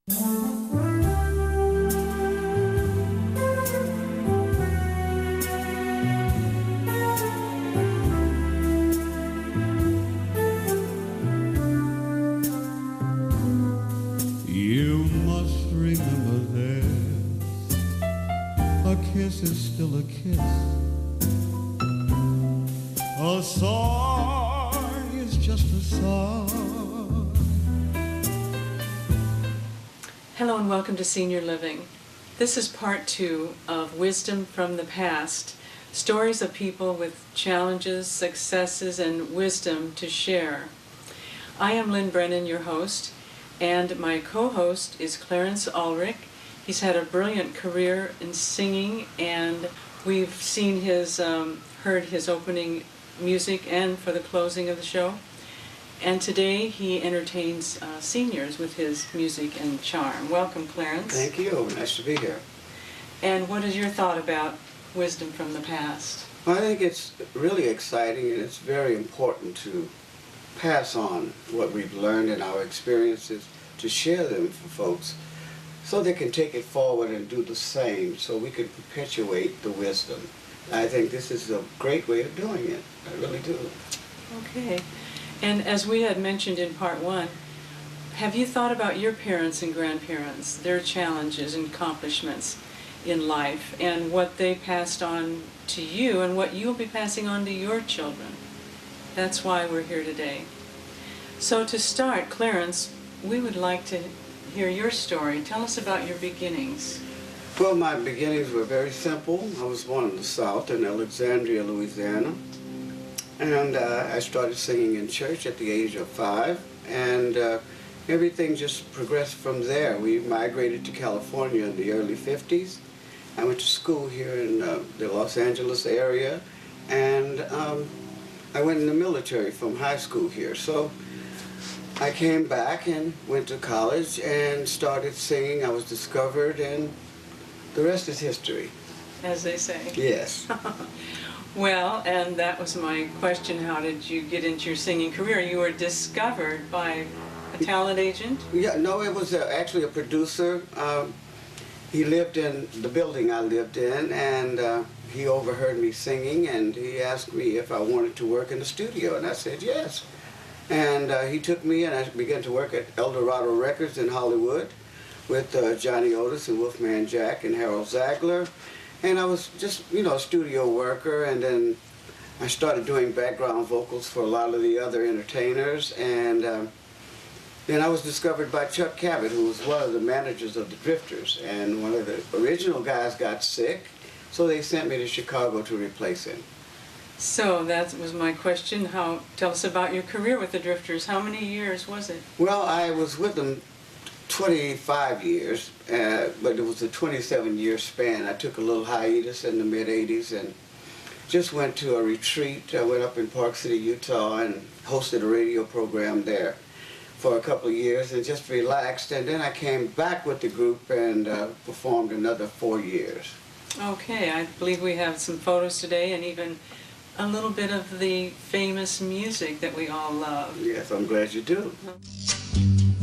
You must remember this, a kiss is still a kiss. A song is just a song. Hello and welcome to Senior Living. This is part 2 of Wisdom from the Past, stories of people with challenges, successes, and wisdom to share. I am Lynn Brennan, your host, and my co-host is Clarence Ulrich. He's had a brilliant career in singing, and we've seen heard his opening music and for the closing of the show. And today he entertains seniors with his music and charm. Welcome, Clarence. Thank you. Nice to be here. And what is your thought about Wisdom from the Past? Well, I think it's really exciting, and it's very important to pass on what we've learned in our experiences, to share them for folks so they can take it forward and do the same, so we can perpetuate the wisdom. I think this is a great way of doing it. I really do. Okay. And as we had mentioned in part 1, have you thought about your parents and grandparents, their challenges and accomplishments in life, and what they passed on to you and what you'll be passing on to your children? That's why we're here today. So to start, Clarence, we would like to hear your story. Tell us about your beginnings. Well, my beginnings were very simple. I was born in the South, in Alexandria, Louisiana. And I started singing in church at the age of 5, and everything just progressed from there. We migrated to California in the early 50s. I went to school here in the Los Angeles area, and I went in the military from high school here. So I came back and went to college and started singing. I was discovered, and the rest is history. As they say. Yes. Well, and that was my question. How did you get into your singing career? You were discovered by a talent agent? Yeah, no, it was actually a producer. He lived in the building I lived in, and he overheard me singing, and he asked me if I wanted to work in the studio, and I said yes. And he took me, and I began to work at El Dorado Records in Hollywood with Johnny Otis and Wolfman Jack and Harold Zagler. And I was just, a studio worker, and then I started doing background vocals for a lot of the other entertainers, and then I was discovered by Chuck Cabot, who was one of the managers of the Drifters, and one of the original guys got sick, so they sent me to Chicago to replace him. So that was my question. Tell us about your career with the Drifters. How many years was it? Well, I was with them 25 years, but it was a 27-year span. I took a little hiatus in the mid-'80s and just went to a retreat. I went up in Park City, Utah, and hosted a radio program there for a couple of years and just relaxed. And then I came back with the group and performed another 4 years. Okay, I believe we have some photos today and even a little bit of the famous music that we all love. Yes, I'm glad you do.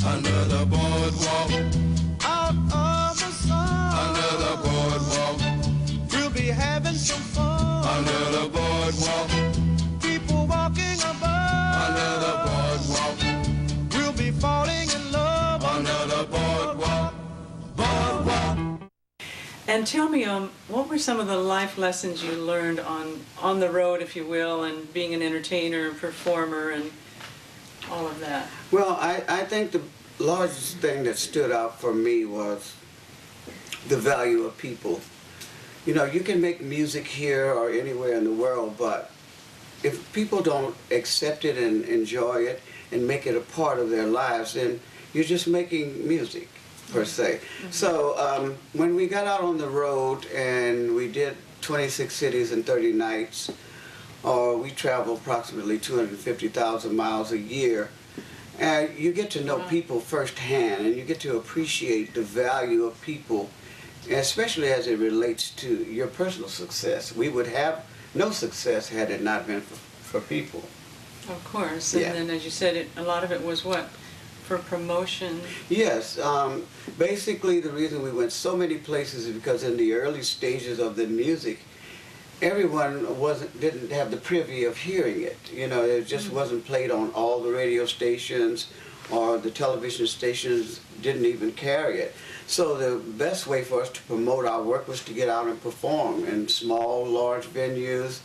Under the boardwalk, out of the sun. Under the boardwalk, we'll be having some fun. Under the boardwalk, people walking above. Under the boardwalk, we'll be falling in love. Under the boardwalk, boardwalk. And tell me, what were some of the life lessons you learned on the road, if you will, and being an entertainer and performer and all of that? Well, I think the largest thing that stood out for me was the value of people. You can make music here or anywhere in the world, but if people don't accept it and enjoy it and make it a part of their lives, then you're just making music, per se. Mm-hmm. So when we got out on the road and we did 26 cities in 30 nights, we travel approximately 250,000 miles a year. And you get to know people firsthand, and you get to appreciate the value of people, especially as it relates to your personal success. We would have no success had it not been for people. Of course. And then, as you said, a lot of it was what? for promotion? Yes. Basically, the reason we went so many places is because in the early stages of the music, everyone didn't have the privy of hearing it. You know, it just wasn't played on all the radio stations, or the television stations didn't even carry it. So the best way for us to promote our work was to get out and perform in small, large venues,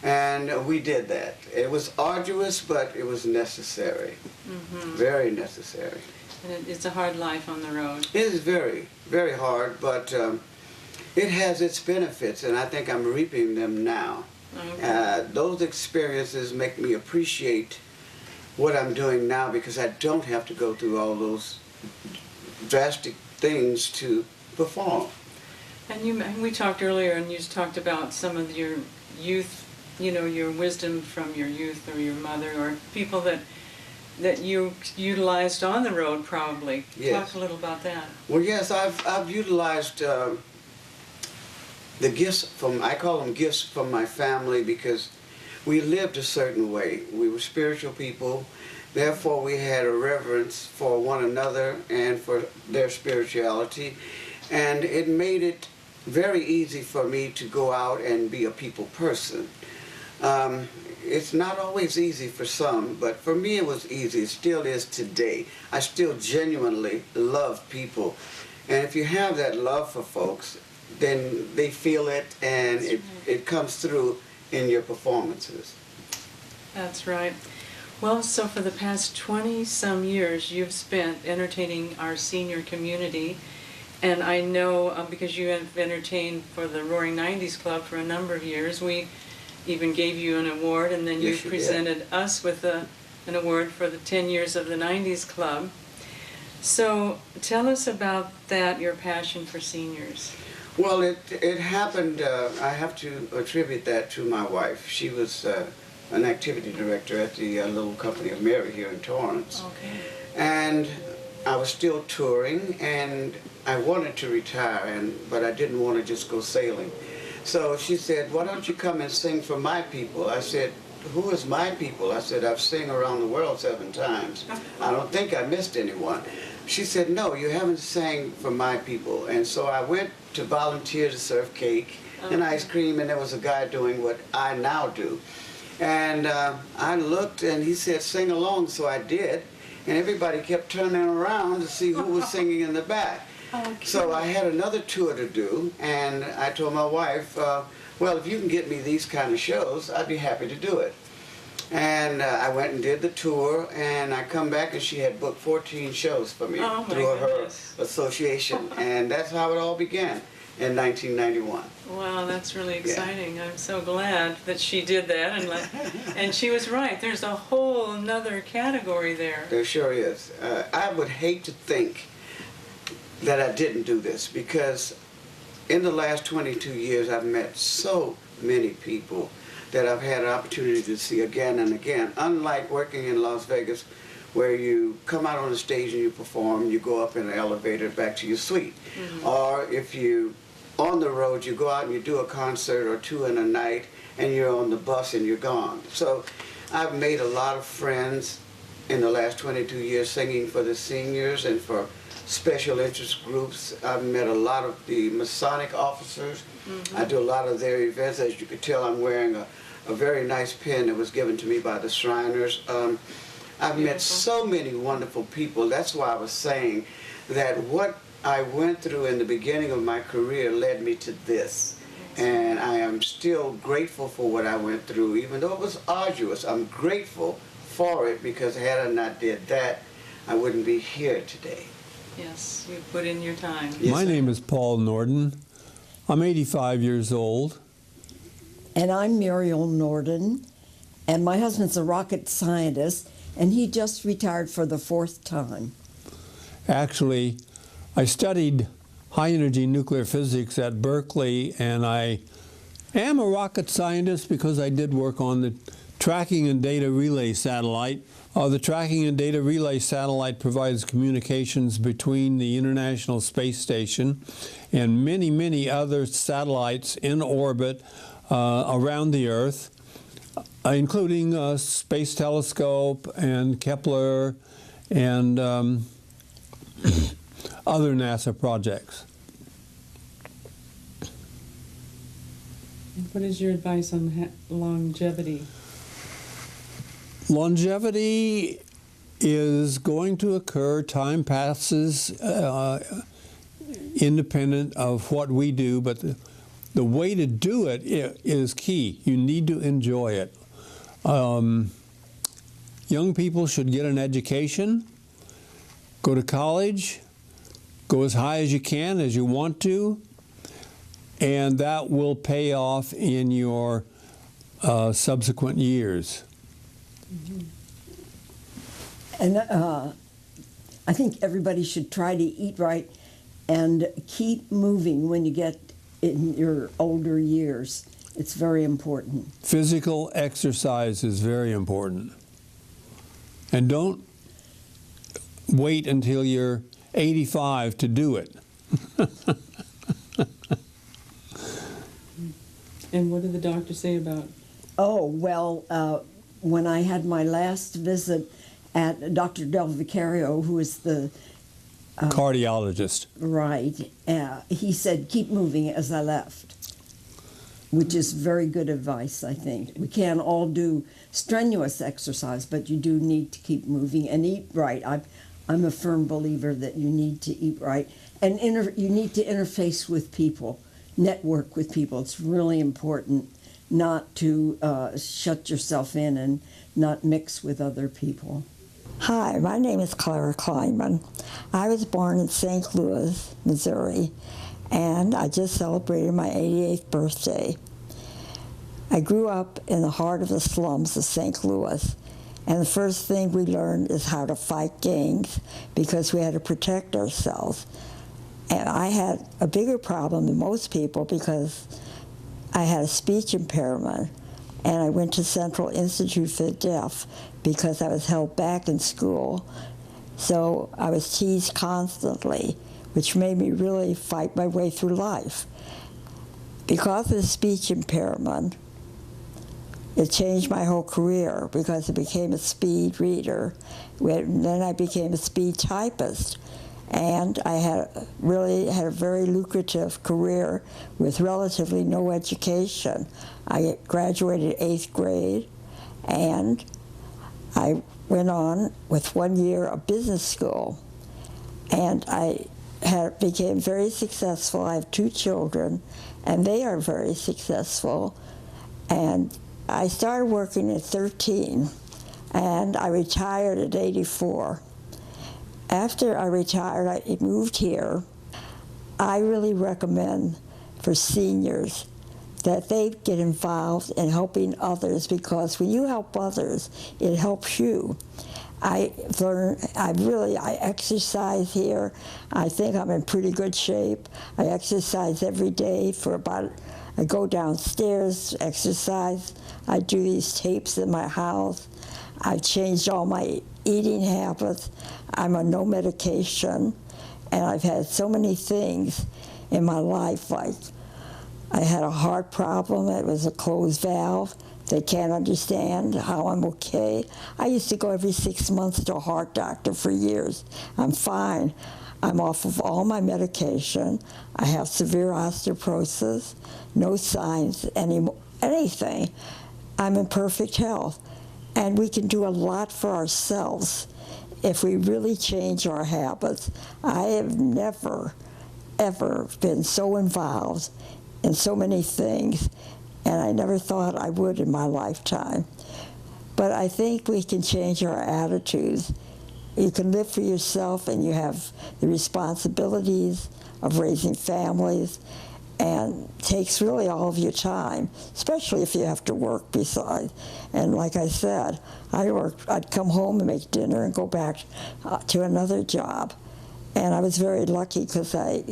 and we did that. It was arduous, but it was necessary, very necessary. And it's a hard life on the road. It is very, very hard, but it has its benefits, and I think I'm reaping them now. Okay. Those experiences make me appreciate what I'm doing now, because I don't have to go through all those drastic things to perform. And we talked earlier, and you talked about some of your youth, you know, your wisdom from your youth or your mother or people that you utilized on the road, probably. Yes. Talk a little about that. Well, yes, I've utilized the gifts I call them gifts from my family, because we lived a certain way. We were spiritual people. Therefore, we had a reverence for one another and for their spirituality. And it made it very easy for me to go out and be a people person. It's not always easy for some, but for me it was easy. It still is today. I still genuinely love people. And if you have that love for folks, then they feel it, and it comes through in your performances. That's right. Well, so for the past 20-some years, you've spent entertaining our senior community. And I know, because you have entertained for the Roaring 90s Club for a number of years, we even gave you an award, and then Yes, you you presented us with an award for the 10 years of the 90s Club. So tell us about that, your passion for seniors. Well, it happened, I have to attribute that to my wife. She was an activity director at the little company of Mary here in Torrance. Okay. And I was still touring, and I wanted to retire, but I didn't want to just go sailing. So she said, why don't you come and sing for my people? I said, who is my people? I said, I've sang around the world 7 times. I don't think I missed anyone. She said, no, you haven't sang for my people. And so I went to volunteer to serve cake and ice cream, and there was a guy doing what I now do. And I looked, and he said, sing along, so I did. And everybody kept turning around to see who was singing in the back. Okay. So I had another tour to do, and I told my wife, well, if you can get me these kind of shows, I'd be happy to do it. And I went and did the tour, and I come back, and she had booked 14 shows for me through her goodness. association. And that's how it all began in 1991. Wow, that's really exciting. I'm so glad that she did that, and she was right. There's a whole another category there. There sure is. I would hate to think that I didn't do this, because in the last 22 years I've met so many people that I've had an opportunity to see again and again. Unlike working in Las Vegas, where you come out on the stage and you perform, you go up in an elevator back to your suite. Or if you on the road, you go out and you do a concert or 2 in a night, and you're on the bus and you're gone. So I've made a lot of friends in the last 22 years singing for the seniors and for special interest groups. I've met a lot of the Masonic officers. I do a lot of their events. As you could tell, I'm wearing a very nice pin that was given to me by the Shriners. I've met so many wonderful people. That's why I was saying that what I went through in the beginning of my career led me to this. And I am still grateful for what I went through, even though it was arduous. I'm grateful for it, because had I not did that, I wouldn't be here today. Yes, you put in your time. Yes, My sir. name is Paul Norden. I'm 85 years old. And I'm Muriel Norden, and my husband's a rocket scientist, and he just retired for the 4th time. Actually, I studied high-energy nuclear physics at Berkeley, and I am a rocket scientist because I did work on the Tracking and Data Relay Satellite. The Tracking and Data Relay Satellite provides communications between the International Space Station and many, many other satellites in orbit around the Earth, including Space Telescope and Kepler and other NASA projects. What is your advice on longevity? Longevity is going to occur. Time passes independent of what we do, but the way to do it is key. You need to enjoy it. Young people should get an education, go to college, go as high as you can, as you want to, and that will pay off in your subsequent years. And I think everybody should try to eat right and keep moving when you get in your older years. It's very important. Physical exercise is very important. And don't wait until you're 85 to do it. And what did the doctor say about? Oh, well, when I had my last visit at Dr. Del Vicario, who is the Cardiologist. right, he said, keep moving as I left, which is very good advice, I think. We can't all do strenuous exercise, but you do need to keep moving and eat right. I'm a firm believer that you need to eat right, and you need to interface with people, network with people. It's really important not to shut yourself in and not mix with other people. Hi, my name is Clara Kleinman. I was born in St. Louis, Missouri, and I just celebrated my 88th birthday. I grew up in the heart of the slums of St. Louis, and the first thing we learned is how to fight gangs because we had to protect ourselves. And I had a bigger problem than most people because I had a speech impairment, and I went to Central Institute for the Deaf because I was held back in school. So I was teased constantly, which made me really fight my way through life. Because of the speech impairment, it changed my whole career because I became a speed reader. Then I became a speed typist. And I really had a very lucrative career with relatively no education. I graduated 8th grade, and I went on with 1 year of business school. And I became very successful. I have 2 children, and they are very successful. And I started working at 13, and I retired at 84. After I retired, I moved here. I really recommend for seniors that they get involved in helping others, because when you help others, it helps you. I exercise here. I think I'm in pretty good shape. I exercise every day I go downstairs, exercise. I do these tapes in my house. I've changed all my eating habits. I'm on no medication, and I've had so many things in my life, like I had a heart problem. It was a closed valve. They can't understand how I'm okay. I used to go every 6 months to a heart doctor for years. I'm fine. I'm off of all my medication. I have severe osteoporosis, no signs, anything. I'm in perfect health. And we can do a lot for ourselves if we really change our habits. I have never, ever been so involved in so many things, and I never thought I would in my lifetime. But I think we can change our attitudes. You can live for yourself, and you have the responsibilities of raising families, and takes really all of your time, especially if you have to work besides. And like I said, I'd come home and make dinner and go back to another job. And I was very lucky because I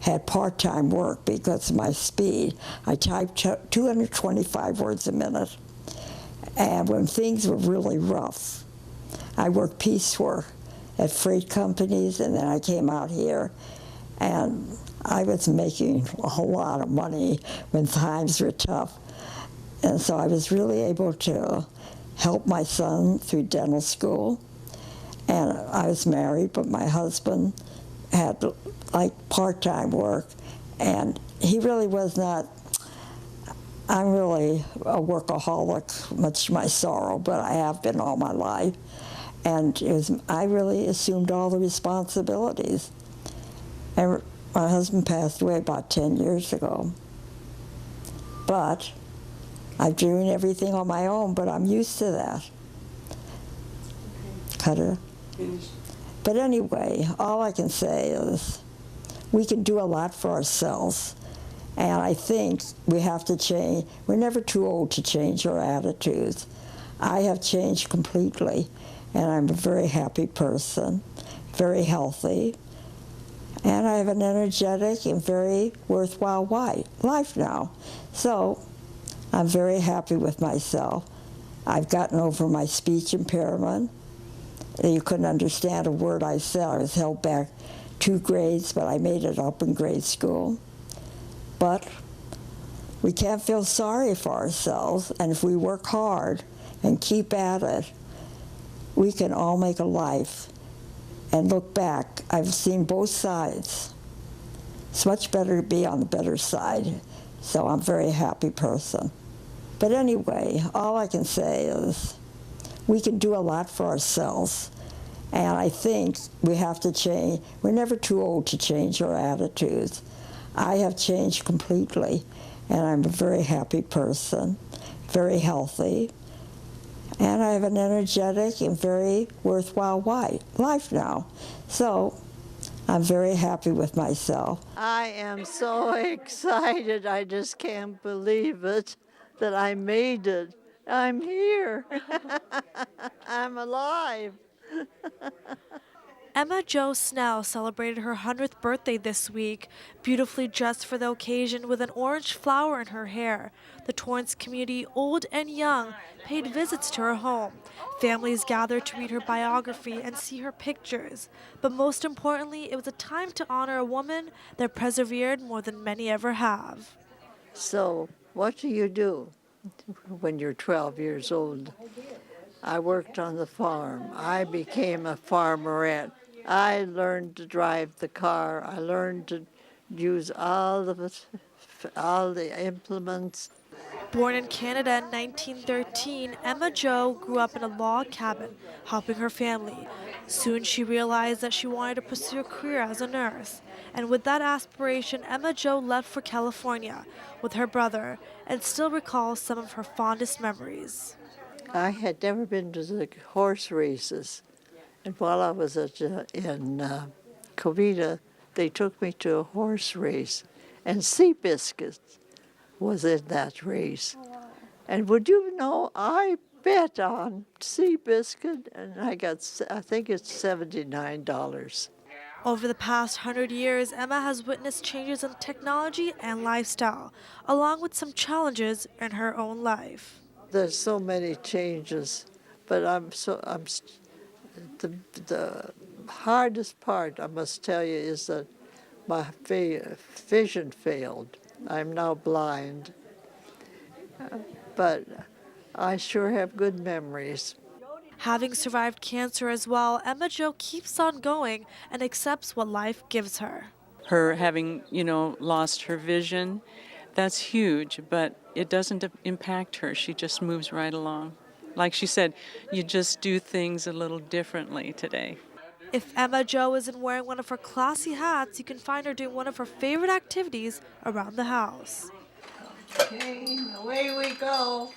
had part-time work because of my speed. I typed 225 words a minute. And when things were really rough, I worked piecework at freight companies, and then I came out here, and I was making a whole lot of money when times were tough. And so I was really able to help my son through dental school. And I was married, but my husband had like part-time work, and he really was not. I'm really a workaholic, much to my sorrow, but I have been all my life. And I really assumed all the responsibilities. And my husband passed away about 10 years ago. But I'm doing everything on my own, but I'm used to that. But anyway, all I can say is we can do a lot for ourselves. And I think we have to change. We're never too old to change our attitudes. I have changed completely, and I'm a very happy person, very healthy, and I have an energetic and very worthwhile life now. So I'm very happy with myself. I've gotten over my speech impairment. You couldn't understand a word I said. I was held back 2 grades, but I made it up in grade school. But we can't feel sorry for ourselves, and if we work hard and keep at it, we can all make a life and look back. I've seen both sides. It's much better to be on the better side, so I'm a very happy person. But anyway, all I can say is we can do a lot for ourselves, and I think we have to change. We're never too old to change our attitudes. I have changed completely, and I'm a very happy person, very healthy, and I have an energetic and very worthwhile life now. So I'm very happy with myself. I am so excited. I just can't believe it that I made it. I'm here. I'm alive. Emma Jo Snell celebrated her 100th birthday this week, beautifully dressed for the occasion with an orange flower in her hair. The Torrance community, old and young, paid visits to her home. Families gathered to read her biography and see her pictures. But most importantly, it was a time to honor a woman that persevered more than many ever have. So, what do you do when you're 12 years old? I worked on the farm. I became a farmerette. I learned to drive the car. I learned to use all the implements. Born in Canada in 1913, Emma Jo grew up in a log cabin, helping her family. Soon she realized that she wanted to pursue a career as a nurse. And with that aspiration, Emma Jo left for California with her brother and still recalls some of her fondest memories. I had never been to the horse races. And while I was in Covina, they took me to a horse race. And Seabiscuit was in that race. And would you know, I bet on Seabiscuit, and I think it's $79. Over the past 100 years, Emma has witnessed changes in technology and lifestyle, along with some challenges in her own life. There's so many changes, but the hardest part, I must tell you, is that my vision failed. I'm now blind, but I sure have good memories. Having survived cancer as well, Emma Jo keeps on going and accepts what life gives her. Her having, lost her vision, that's huge, but it doesn't impact her. She just moves right along. Like she said, you just do things a little differently today. If Emma Jo isn't wearing one of her classy hats, you can find her doing one of her favorite activities around the house. Okay, away we go.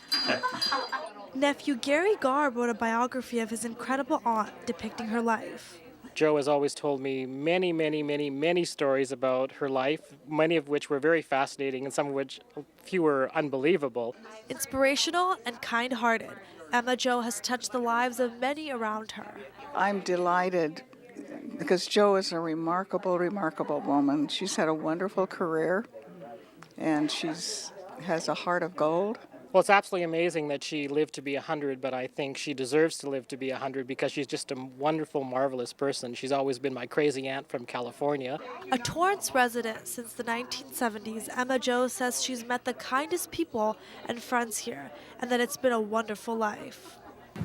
Nephew Gary Garr wrote a biography of his incredible aunt depicting her life. Jo has always told me many stories about her life, many of which were very fascinating and some of which few were unbelievable. Inspirational and kind-hearted, Emma Jo has touched the lives of many around her. I'm delighted because Jo is a remarkable woman. She's had a wonderful career and has a heart of gold. Well, it's absolutely amazing that she lived to be 100, but I think she deserves to live to be 100 because she's just a wonderful, marvelous person. She's always been my crazy aunt from California. A Torrance resident since the 1970s, Emma Jo says she's met the kindest people and friends here, and that it's been a wonderful life.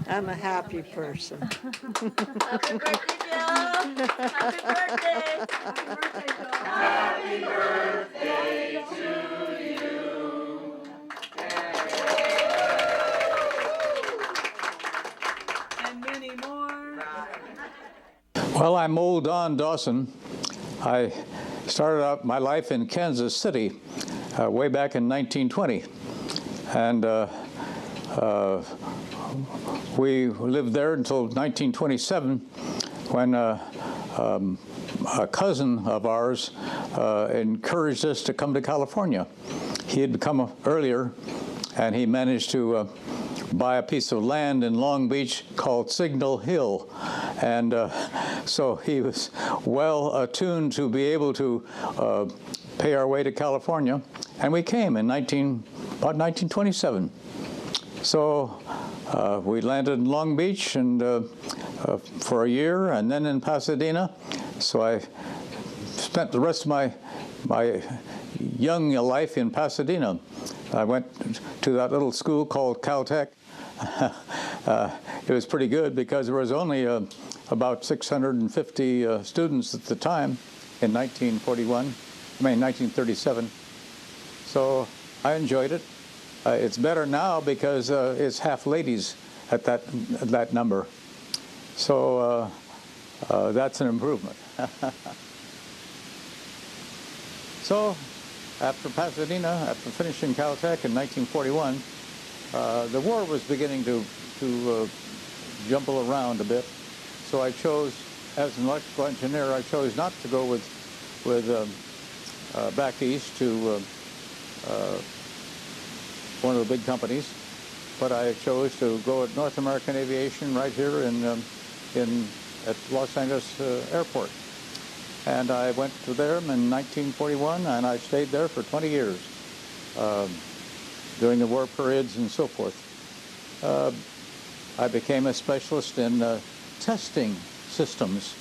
I'm a happy person. Happy birthday, Joe. Happy birthday. Happy birthday to you. And many more. Well, I'm old Don Dawson. I started out my life in Kansas City way back in 1920. And we lived there until 1927 when a cousin of ours encouraged us to come to California. He had come earlier, and he managed to buy a piece of land in Long Beach called Signal Hill. And so he was well attuned to be able to pay our way to California. And we came in about 1927. So we landed in Long Beach and for a year, and then in Pasadena. So I spent the rest of my young life in Pasadena. I went to that little school called Caltech. It was pretty good because there was only about 650 students at the time in 1937. So I enjoyed it. It's better now because it's half ladies at that number. So that's an improvement. So after Pasadena, after finishing Caltech in 1941, the war was beginning to jumble around a bit. So I chose, as an electrical engineer, I chose not to go with back east to one of the big companies, but I chose to go at North American Aviation right here at Los Angeles Airport. And I went to them in 1941, and I stayed there for 20 years during the war periods and so forth. I became a specialist in testing systems,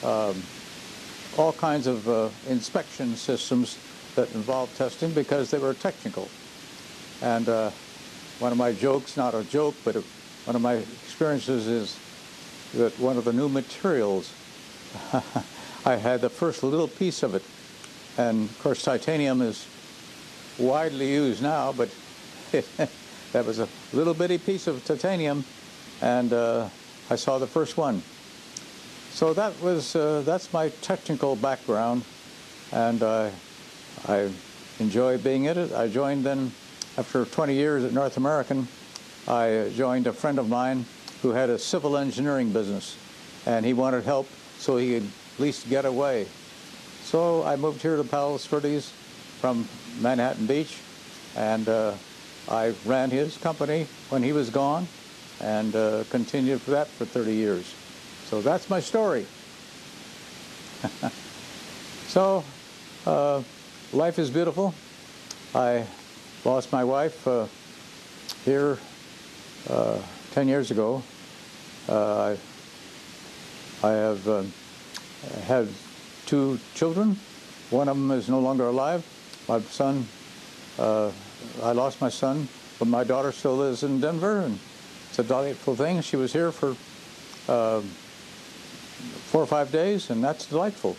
all kinds of inspection systems that involved testing because they were technical. And one of my jokes, not a joke, but one of my experiences is that one of the new materials, I had the first little piece of it. And of course, titanium is widely used now, but that was a little bitty piece of titanium, and I saw the first one. So that's my technical background, and I enjoy being in it. I joined then, after 20 years at North American, I joined a friend of mine who had a civil engineering business, and he wanted help so he could at least get away. So I moved here to Palos Verdes from Manhattan Beach, and I ran his company when he was gone, and continued for that for 30 years. So that's my story. So life is beautiful. I lost my wife here 10 years ago. I have had 2 children. One of them is no longer alive. My son, I lost my son, but my daughter still lives in Denver, and it's a delightful thing. She was here for 4 or 5 days, and that's delightful.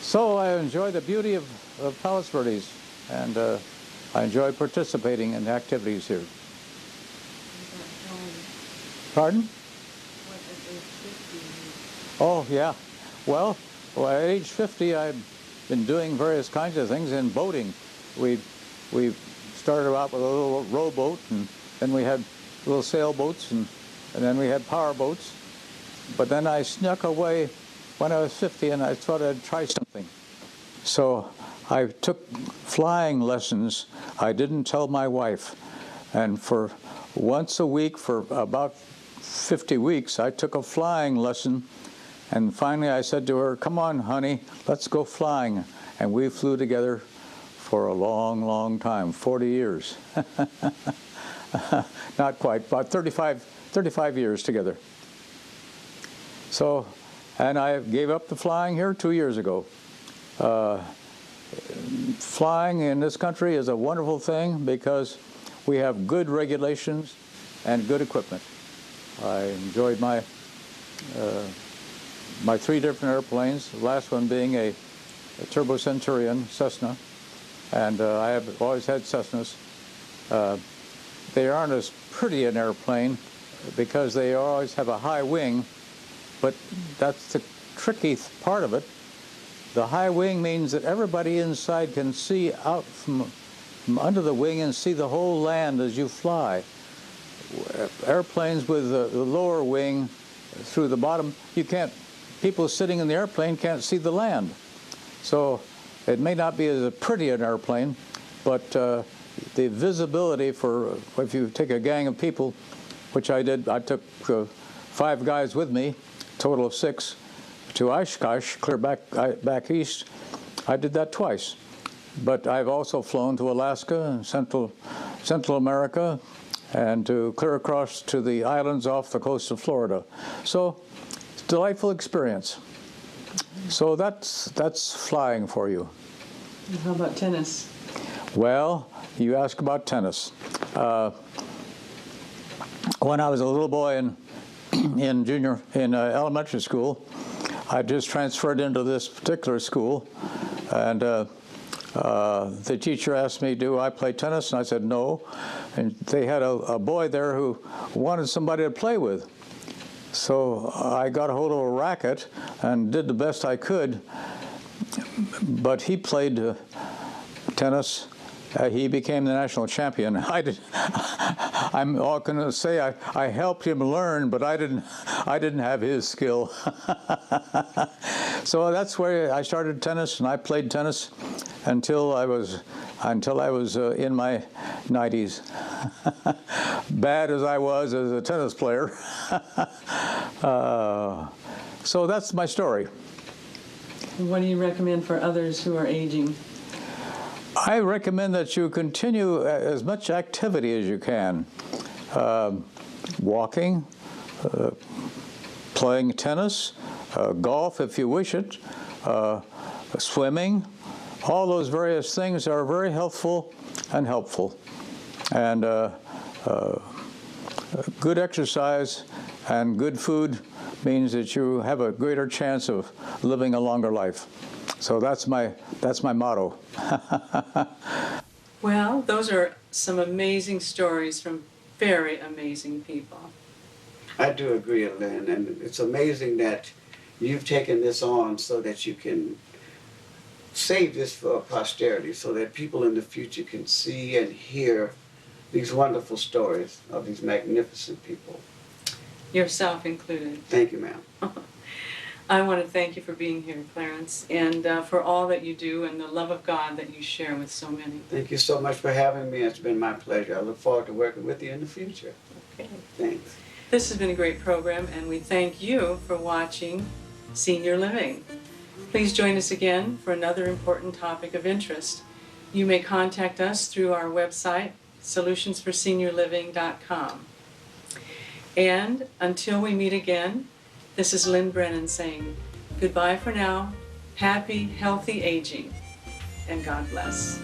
So I enjoy the beauty of Palos Verdes, and I enjoy participating in the activities here. Pardon? Oh, yeah. Well, at age 50, I've been doing various kinds of things in boating. We started out with a little rowboat, and then we had little sailboats, and then we had power boats. But then I snuck away when I was 50, and I thought I'd try something. So I took flying lessons. I didn't tell my wife. And for once a week for about 50 weeks, I took a flying lesson. And finally I said to her, "Come on, honey, let's go flying." And we flew together for a long, long time, 40 years. Not quite, about 35 years together. So, and I gave up the flying here 2 years ago. Flying in this country is a wonderful thing because we have good regulations. and good equipment. I enjoyed my 3 different airplanes, the last one being a Turbo Centurion Cessna, and I have always had Cessnas. They aren't as pretty an airplane because they always have a high wing, but that's the tricky part of it. The high wing means that everybody inside can see out from under the wing and see the whole land as you fly. Airplanes with the lower wing through the bottom, people sitting in the airplane can't see the land. So it may not be as pretty an airplane, but the visibility for, if you take a gang of people, which I did, I took 5 guys with me, total of 6, to Oshkosh, clear back east. I did that twice. But I've also flown to Alaska and Central America, and to clear across to the islands off the coast of Florida. So it's a delightful experience. So that's flying for you. How about tennis? Well, you ask about tennis. When I was a little boy in elementary school, I just transferred into this particular school, and the teacher asked me, do I play tennis? And I said no. And they had a boy there who wanted somebody to play with. So I got a hold of a racket and did the best I could. But he played tennis. He became the national champion. I'm all going to say I helped him learn, but I didn't have his skill. So that's where I started tennis, and I played tennis until I was in my 90s. Bad as I was as a tennis player. So that's my story. What do you recommend for others who are aging? I recommend that you continue as much activity as you can. Walking, playing tennis, golf if you wish it, swimming. All those various things are very helpful and helpful. And good exercise and good food means that you have a greater chance of living a longer life. So that's my motto. Well, those are some amazing stories from very amazing people. I do agree, Lynn, and it's amazing that you've taken this on so that you can save this for posterity, so that people in the future can see and hear these wonderful stories of these magnificent people. Yourself included. Thank you, ma'am. I want to thank you for being here, Clarence, and for all that you do and the love of God that you share with so many. Thank you so much for having me. It's been my pleasure. I look forward to working with you in the future. Okay. Thanks. This has been a great program, and we thank you for watching Senior Living. Please join us again for another important topic of interest. You may contact us through our website, solutionsforseniorliving.com. And until we meet again, this is Lynn Brennan saying goodbye for now, happy, healthy aging, and God bless.